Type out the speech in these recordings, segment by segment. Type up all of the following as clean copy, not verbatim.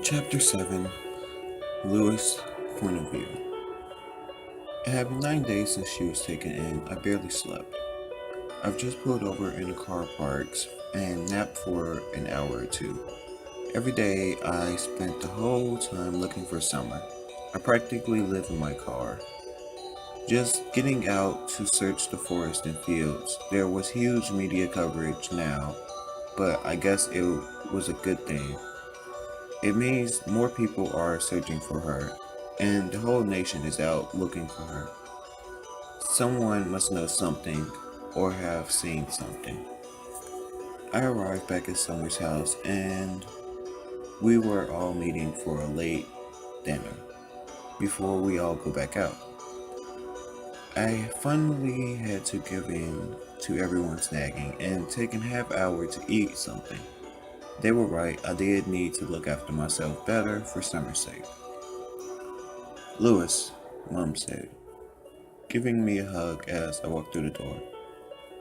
Chapter 7 Lewis' Point of View. It had been 9 days since she was taken in. I barely slept. I've just pulled over in the car parks and napped for an hour or two. Every day I spent the whole time looking for Summer. I practically live in my car, just getting out to search the forest and fields. There was huge media coverage now, but I guess it was a good thing. It means more people are searching for her, and the whole nation is out looking for her. Someone must know something or have seen something. I arrived back at Summer's house, and we were all meeting for a late dinner before we all go back out. I finally had to give in to everyone's nagging and take a half hour to eat something. They were right, I did need to look after myself better for Summer's sake. Lewis, Mom said, giving me a hug as I walked through the door.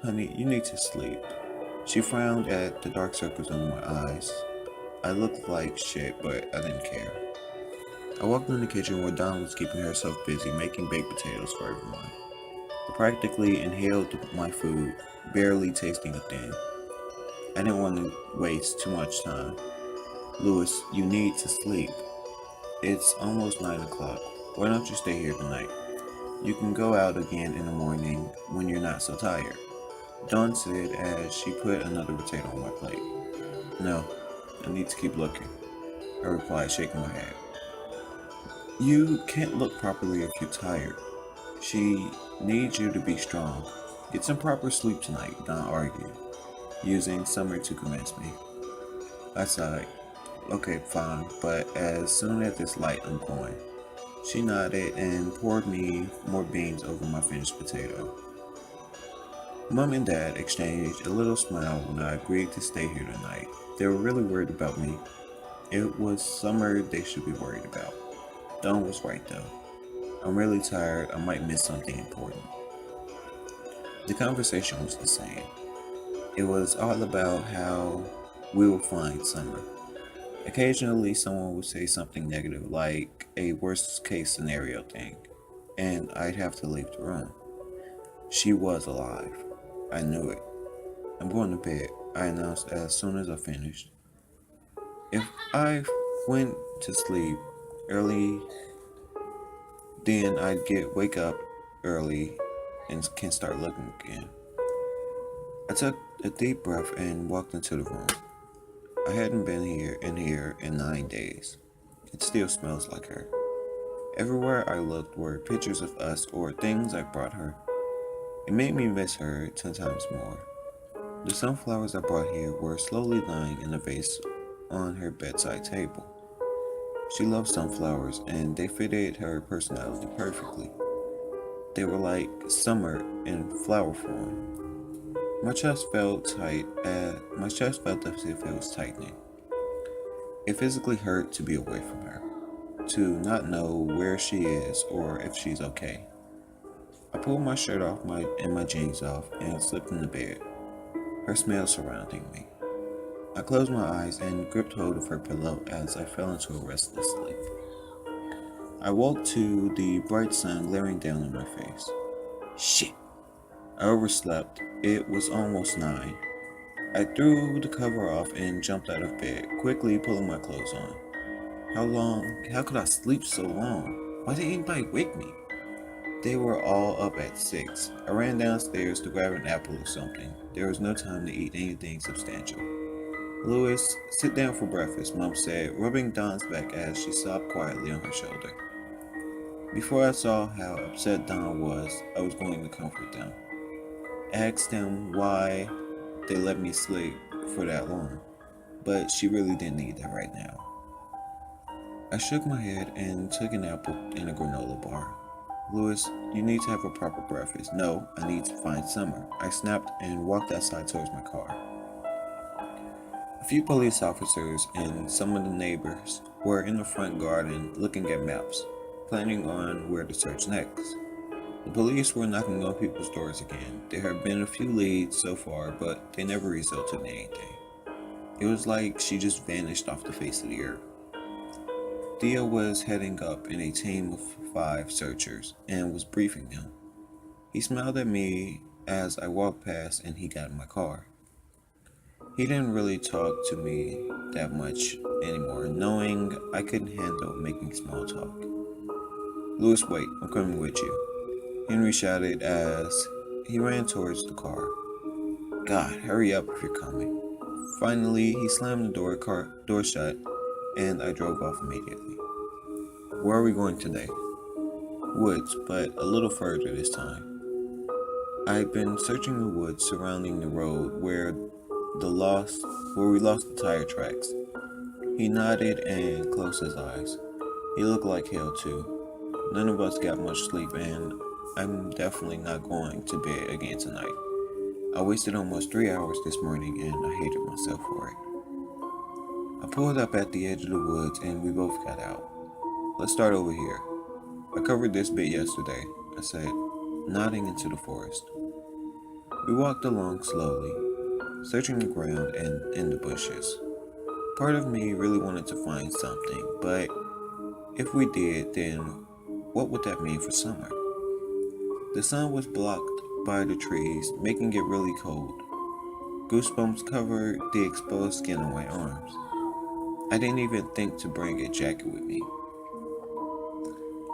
Honey, you need to sleep. She frowned at the dark circles under my eyes. I looked like shit, but I didn't care. I walked in the kitchen where Dawn was keeping herself busy making baked potatoes for everyone. I practically inhaled my food, barely tasting a thing. I didn't want to waste too much time. Lewis, you need to sleep. It's almost 9 o'clock. Why don't you stay here tonight? You can go out again in the morning when you're not so tired. Dawn said as she put another potato on my plate. No, I need to keep looking, I replied, shaking my head. You can't look properly if you're tired. She needs you to be strong. Get some proper sleep tonight, Dawn argued, using Summer to convince me. I sighed. Okay, fine, but as soon as it's light, I'm going. She nodded and poured me more beans over my finished potato. Mom and Dad exchanged a little smile when I agreed to stay here tonight. They were really worried about me. It was Summer they should be worried about. Dawn was right though. I'm really tired, I might miss something important. The conversation was the same. It was all about how we will find Summer. Occasionally, someone would say something negative, like a worst case scenario thing, and I'd have to leave the room. She was alive. I knew it. I'm going to bed, I announced as soon as I finished. If I went to sleep early, then I'd wake up early and can start looking again. I took a deep breath and walked into the room. I hadn't been here in 9 days. It still smells like her. Everywhere I looked were pictures of us or things I brought her. It made me miss her 10 times more. The sunflowers I brought here were slowly lying in a vase on her bedside table. She loved sunflowers and they fitted her personality perfectly. They were like summer in flower form. My chest felt as if it was tightening. It physically hurt to be away from her, to not know where she is or if she's okay. I pulled my shirt off and my jeans off and slipped into bed, her smell surrounding me. I closed my eyes and gripped hold of her pillow as I fell into a restless sleep. I woke to the bright sun glaring down on my face. Shit! I overslept. It was almost 9. I threw the cover off and jumped out of bed, quickly pulling my clothes on. How could I sleep so long? Why didn't anybody wake me? They were all up at 6. I ran downstairs to grab an apple or something. There was no time to eat anything substantial. Lewis, sit down for breakfast, Mom said, rubbing Dawn's back as she sobbed quietly on her shoulder. Before I saw how upset Dawn was, I was going to comfort them. Asked them why they let me sleep for that long, but she really didn't need that right now. I shook my head and took an apple and a granola bar. Lewis, you need to have a proper breakfast. No, I need to find Summer. I snapped and walked outside towards my car. A few police officers and some of the neighbors were in the front garden looking at maps, planning on where to search next. The police were knocking on people's doors again. There have been a few leads so far, but they never resulted in anything. It was like she just vanished off the face of the earth. Theo was heading up in a team of 5 searchers and was briefing them. He smiled at me as I walked past and he got in my car. He didn't really talk to me that much anymore, knowing I couldn't handle making small talk. Louis, wait, I'm coming with you, Henry shouted as he ran towards the car. God, hurry up if you're coming. Finally, he slammed the door shut, and I drove off immediately. Where are we going today? Woods, but a little further this time. I've been searching the woods surrounding the road where we lost the tire tracks. He nodded and closed his eyes. He looked like hell too. None of us got much sleep, and I'm definitely not going to bed again tonight. I wasted almost 3 hours this morning and I hated myself for it. I pulled up at the edge of the woods and we both got out. Let's start over here. I covered this bit yesterday, I said, nodding into the forest. We walked along slowly, searching the ground and in the bushes. Part of me really wanted to find something, but if we did, then what would that mean for summer? The sun was blocked by the trees, making it really cold. Goosebumps covered the exposed skin on my arms. I didn't even think to bring a jacket with me.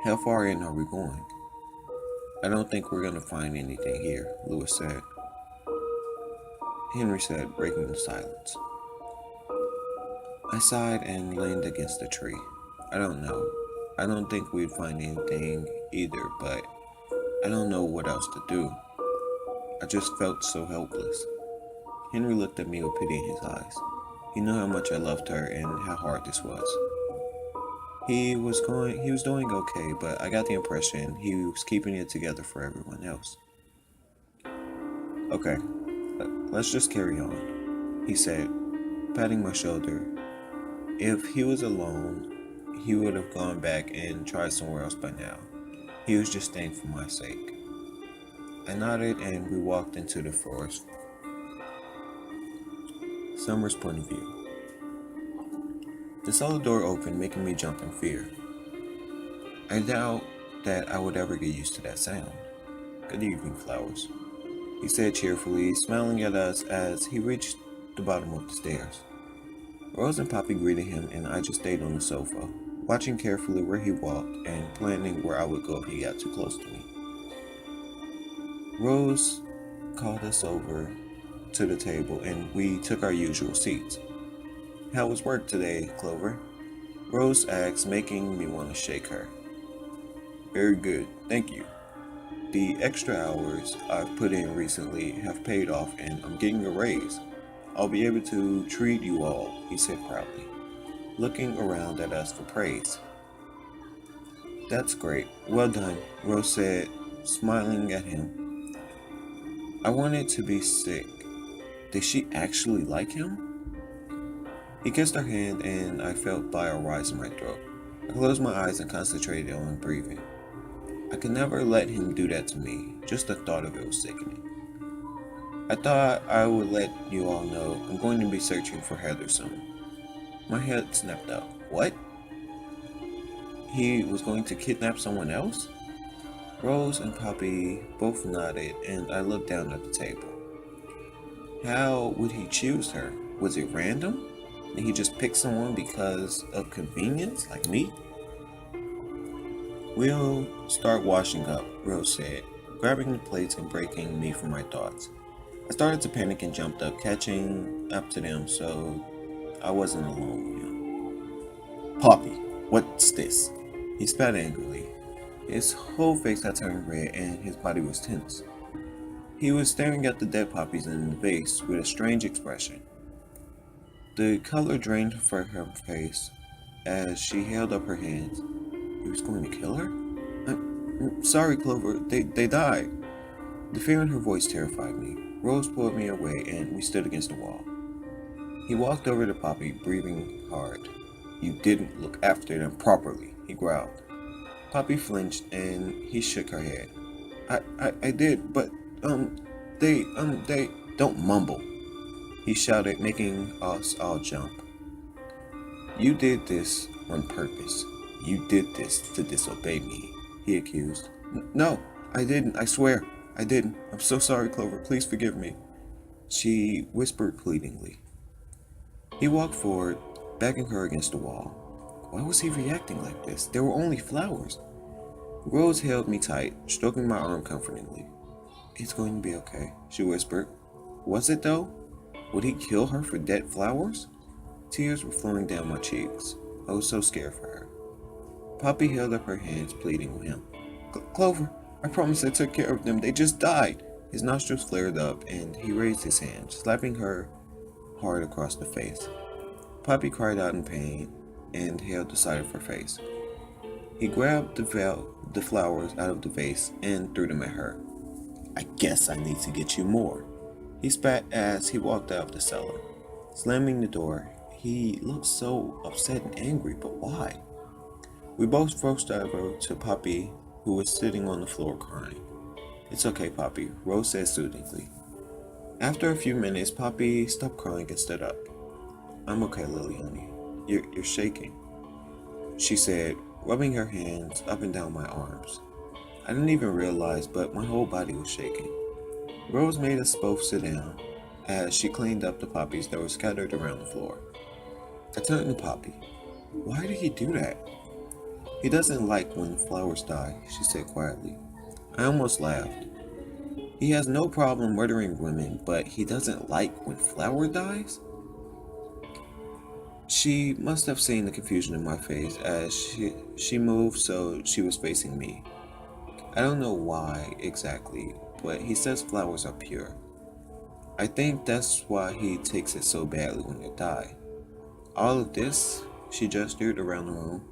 How far in are we going? I don't think we're going to find anything here, Louis said. Henry said, breaking the silence. I sighed and leaned against the tree. I don't know. I don't think we'd find anything either, but I don't know what else to do. I just felt so helpless. Henry looked at me with pity in his eyes. He knew how much I loved her and how hard this was. He was doing okay, but I got the impression he was keeping it together for everyone else. Okay, let's just carry on, he said, patting my shoulder. If he was alone, he would have gone back and tried somewhere else by now. He was just staying for my sake. I nodded and we walked into the forest. Summer's point of view. The cellar door opened, making me jump in fear. I doubt that I would ever get used to that sound. Good evening, flowers, he said cheerfully, smiling at us as he reached the bottom of the stairs. Rose and Poppy greeted him and I just stayed on the sofa, watching carefully where he walked and planning where I would go if he got too close to me. Rose called us over to the table and we took our usual seats. How was work today, Clover? Rose asked, making me want to shake her. Very good, thank you. The extra hours I've put in recently have paid off and I'm getting a raise. I'll be able to treat you all, he said proudly, looking around at us for praise. That's great. Well done, Rose said, smiling at him. I wanted to be sick. Did she actually like him? He kissed her hand and I felt bile rise in my throat. I closed my eyes and concentrated on breathing. I could never let him do that to me. Just the thought of it was sickening. I thought I would let you all know I'm going to be searching for Heather soon. My head snapped up. What? He was going to kidnap someone else? Rose and Poppy both nodded and I looked down at the table. How would he choose her? Was it random? Did he just pick someone because of convenience, like me? We'll start washing up, Rose said, grabbing the plates and breaking me from my thoughts. I started to panic and jumped up, catching up to them so I wasn't alone with him. Poppy, what's this? He spat angrily. His whole face had turned red and his body was tense. He was staring at the dead poppies in the vase with a strange expression. The color drained from her face as she held up her hands. He was going to kill her? I'm sorry, Clover. They died. The fear in her voice terrified me. Rose pulled me away and we stood against the wall. He walked over to Poppy, breathing hard. You didn't look after them properly, he growled. Poppy flinched and he shook her head. I did, but, they, don't mumble, he shouted, making us all jump. You did this on purpose. You did this to disobey me, he accused. No, I didn't, I swear. I didn't. I'm so sorry, Clover. Please forgive me, she whispered pleadingly. He walked forward, backing her against the wall. Why was he reacting like this? There were only flowers. Rose held me tight, stroking my arm comfortingly. It's going to be okay, she whispered. Was it though? Would he kill her for dead flowers? Tears were flowing down my cheeks. I was so scared for her. Poppy held up her hands, pleading with him. Clover, I promise I took care of them. They just died. His nostrils flared up, and he raised his hand, slapping her hard across the face. Poppy cried out in pain and held the side of her face. He grabbed the flowers out of the vase and threw them at her. I guess I need to get you more. He spat as he walked out of the cellar. Slamming the door, he looked so upset and angry, but why? We both rushed over to Poppy, who was sitting on the floor crying. It's okay, Poppy, Rose said soothingly. After a few minutes, Poppy stopped crying and stood up. I'm okay, Lily, honey. You're shaking, she said, rubbing her hands up and down my arms. I didn't even realize, but my whole body was shaking. Rose made us both sit down as she cleaned up the poppies that were scattered around the floor. I turned to Poppy. Why did he do that? He doesn't like when flowers die, she said quietly. I almost laughed. He has no problem murdering women, but he doesn't like when flower dies? She must have seen the confusion in my face as she moved so she was facing me. I don't know why exactly, but he says flowers are pure. I think that's why he takes it so badly when they die. All of this, she gestured around the room,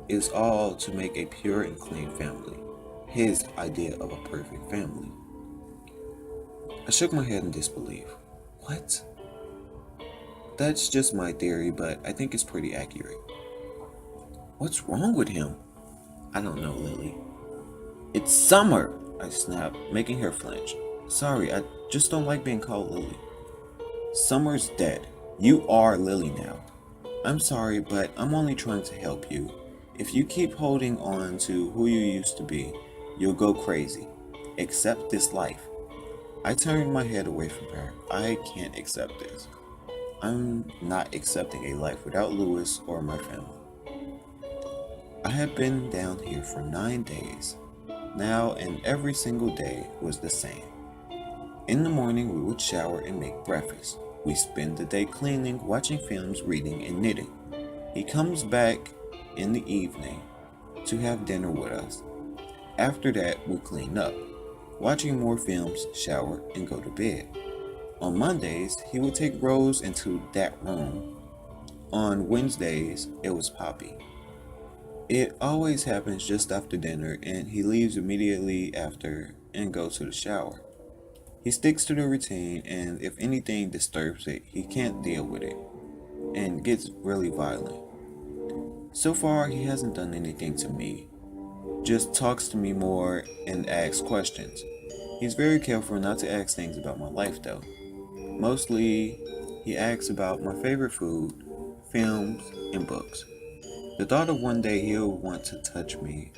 is all to make a pure and clean family. His idea of a perfect family. I shook my head in disbelief. What? That's just my theory, but I think it's pretty accurate. What's wrong with him? I don't know, Lily. It's summer, I snapped, making her flinch. Sorry, I just don't like being called Lily. Summer's dead. You are Lily now. I'm sorry, but I'm only trying to help you. If you keep holding on to who you used to be, you'll go crazy. Accept this life. I turned my head away from her. I can't accept this. I'm not accepting a life without Louis or my family. I had been down here for 9 days now, and every single day was the same. In the morning, we would shower and make breakfast. We spend the day cleaning, watching films, reading, and knitting. He comes back in the evening to have dinner with us. After that, we clean up, watching more films, shower, and go to bed. On Mondays, he would take Rose into that room. On Wednesdays, it was Poppy. It always happens just after dinner, and he leaves immediately after and goes to the shower. He sticks to the routine, and if anything disturbs it, he can't deal with it and gets really violent. So far, he hasn't done anything to me, just talks to me more and asks questions. He's very careful not to ask things about my life though. Mostly, he asks about my favorite food, films, and books. The thought of one day he'll want to touch me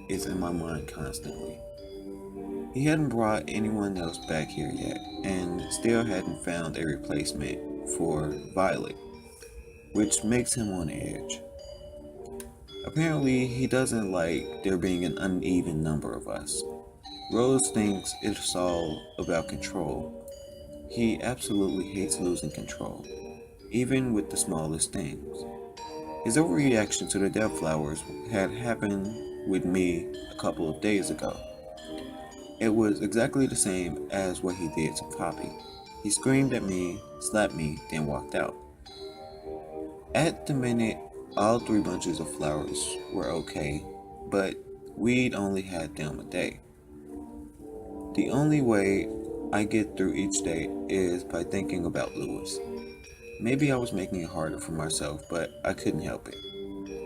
is in my mind constantly. He hadn't brought anyone else back here yet, and still hadn't found a replacement for Violet, which makes him on edge. Apparently, he doesn't like there being an uneven number of us. Rose thinks it's all about control. He absolutely hates losing control, even with the smallest things. His overreaction to the dead flowers had happened with me a couple of days ago. It was exactly the same as what he did to Poppy. He screamed at me, slapped me, then walked out. At the minute, all 3 bunches of flowers were okay, but we'd only had them a day. The only way I get through each day is by thinking about Louis. Maybe I was making it harder for myself, but I couldn't help it.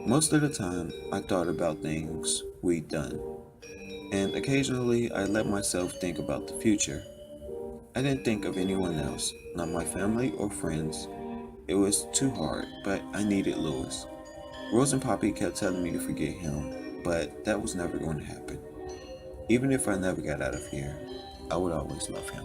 Most of the time, I thought about things we'd done, and occasionally I let myself think about the future. I didn't think of anyone else, not my family or friends. It was too hard, but I needed Louis. Rose and Poppy kept telling me to forget him, but that was never going to happen. Even if I never got out of here, I would always love him.